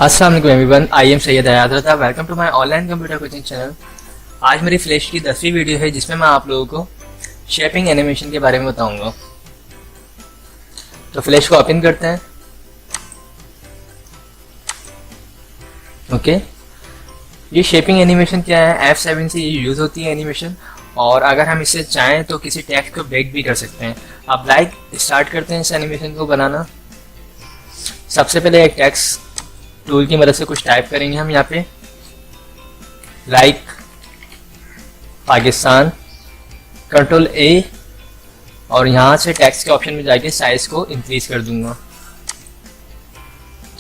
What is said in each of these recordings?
अस्सलाम वालेकुम everyone, I am Syed Hayat. Welcome to my online computer coaching channel. आज मेरी फ्लैश की 10वीं वीडियो है जिसमें मैं आप लोगों को शेपिंग एनिमेशन के बारे में बताऊंगा। तो फ्लैश को ओपन करते हैं। ओके, ये शेपिंग एनिमेशन क्या है, F7 से ये यूज़ होती है एनिमेशन। और अगर हम इसे चाहें तो किसी टेक्स्ट को ब्रेक भी कर सकते हैं। अब स्टार्ट करते हैं इस एनिमेशन को बनाना। सबसे पहले एक टेक्स्ट टूल की मदद से कुछ टाइप करेंगे हम यहाँ पे, लाइक पाकिस्तान, कंट्रोल A, और यहाँ से टेक्स्ट के ऑप्शन में जाके साइज को इंक्रीज कर दूंगा।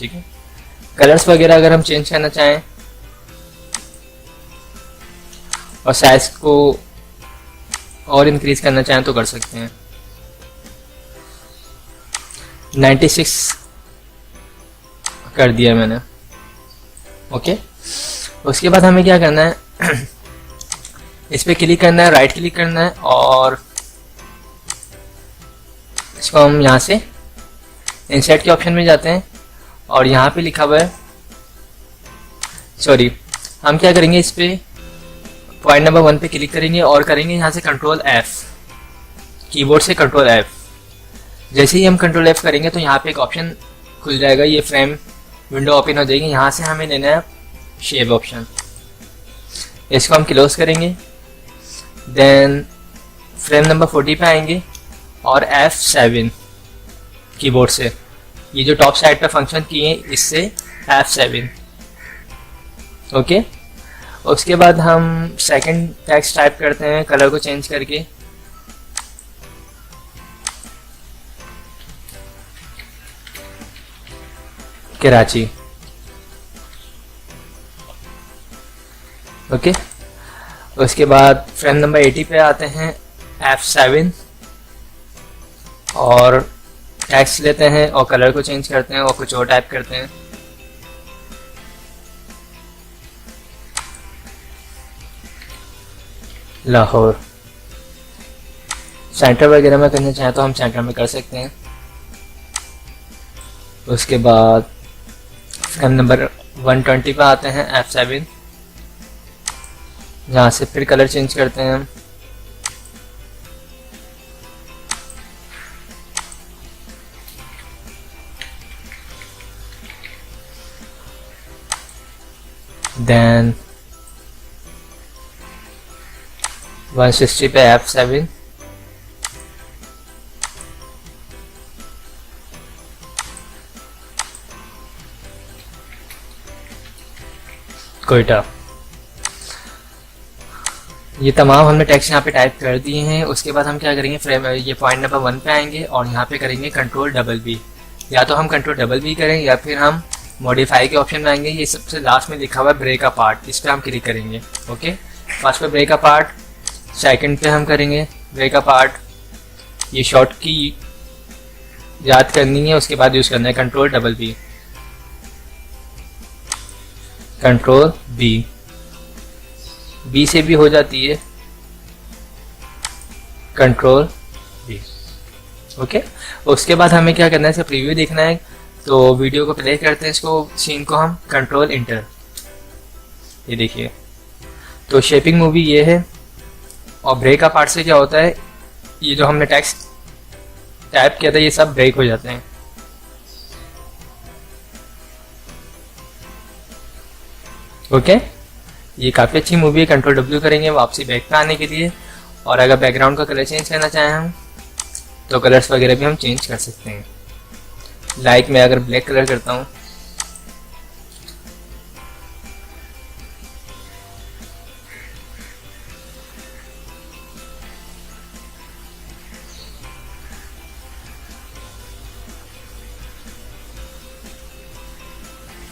ठीक है, कलर्स वगैरह अगर हम चेंज करना चाहें और साइज को और इंक्रीज करना चाहें तो कर सकते हैं। 96 कर दिया मैंने। ओके, उसके बाद हमें क्या करना है इस पे क्लिक करना है, राइट क्लिक करना है और इसको हम यहाँ से इंसर्ट के ऑप्शन में जाते हैं और यहाँ पे लिखा हुआ है, सॉरी, हम क्या करेंगे इस पे पॉइंट नंबर 1 पे क्लिक करेंगे और करेंगे यहाँ से कंट्रोल F, कीबोर्ड से कंट्रोल F। जैसे ही हम कंट्रोल F करेंगे तो यहाँ पे एक ऑप्शन खुल जाएगा, ये फ्रेम विंडो ओपन हो जाएगी। यहाँ से हमें लेना है शेप ऑप्शन, इसको हम क्लोज करेंगे। देन फ्रेम नंबर 40 पे आएंगे और F7 कीबोर्ड से, ये जो टॉप साइड पे फंक्शन किए इससे F7। ओके, उसके बाद हम सेकंड टेक्स्ट टाइप करते हैं कलर को चेंज करके। कराची। ओके, उसके बाद फ्रेम नंबर 80 पे आते हैं, F7, और टेक्स्ट लेते हैं और कलर को चेंज करते हैं और कुछ और टाइप करते हैं। लाहौर। सेंटर वगैरह में करना चाहें तो हम सेंटर में कर सकते हैं। उसके बाद फ्रेम नंबर 120 पे आते हैं, F7, जहाँ से फिर कलर चेंज करते हैं हम। देन 160 पे F7, कोयटा। ये तमाम हमने टेक्स्ट यहाँ पे टाइप कर दिए हैं। उसके बाद हम क्या करेंगे, फ्रेम ये पॉइंट नंबर 1 पे आएंगे और यहाँ पे करेंगे कंट्रोल B। या तो हम कंट्रोल B करें या फिर हम मॉडिफाई के ऑप्शन में आएंगे। ये सबसे लास्ट में लिखा हुआ है ब्रेक अपार्ट, इस पर हम क्लिक करेंगे। ओके, फर्स्ट पे ब्रेक अपार्ट, सेकंड पे हम करेंगे ब्रेक अपार्ट। ये शॉर्ट की याद करनी है, उसके बाद यूज़ करना है कंट्रोल B, कंट्रोल B से भी हो जाती है कंट्रोल B। ओके, उसके बाद हमें क्या करना है, इसे प्रीव्यू देखना है तो वीडियो को प्ले करते हैं, इसको सीन को हम कंट्रोल इंटर। ये देखिए, तो शेपिंग मूवी ये है। और ब्रेक अपार्ट से क्या होता है, ये जो हमने टेक्स्ट टाइप किया था ये सब ब्रेक हो जाते हैं। ओके, ये काफ़ी अच्छी मूवी है। कंट्रोल W करेंगे वापसी बैक पे आने के लिए। और अगर बैकग्राउंड का कलर चेंज करना चाहें हम तो कलर्स वगैरह भी हम चेंज कर सकते हैं। लाइक मैं अगर ब्लैक कलर करता हूँ,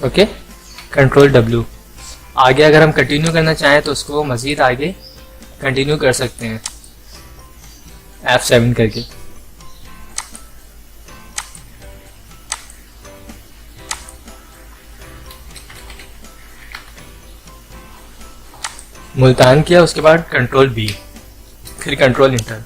ओके, कंट्रोल W। आगे अगर हम कंटिन्यू करना चाहें तो उसको मज़ीद आगे कंटिन्यू कर सकते हैं F7 करके। मुल्तान किया, उसके बाद कंट्रोल B, फिर कंट्रोल इंटर।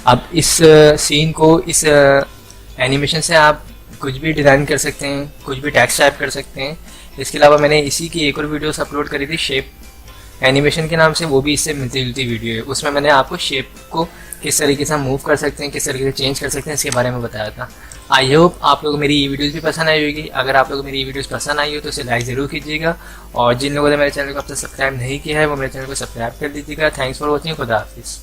अब इस सीन को, इस एनिमेशन से आप कुछ भी डिज़ाइन कर सकते हैं, कुछ भी टेक्स्ट टाइप कर सकते हैं। इसके अलावा मैंने इसी की एक और वीडियोस अपलोड करी थी शेप एनिमेशन के नाम से, वो भी इससे मिलती जुलती वीडियो है। उसमें मैंने आपको शेप को किस तरीके से मूव कर सकते हैं, किस तरीके से चेंज कर सकते हैं, इसके बारे में बताया था। आई होप आप लोगों को मेरी ये वीडियोस भी पसंद आई होगी। अगर आप लोगों को मेरी ये वीडियोस पसंद आई हो तो इसे लाइक ज़रूर कीजिएगा, और जिन लोगों ने मेरे चैनल को अब तक सब्सक्राइब नहीं किया है वो मेरे चैनल को सब्सक्राइब कर दीजिएगा। Thanks for watching. खुदा हाफिज़।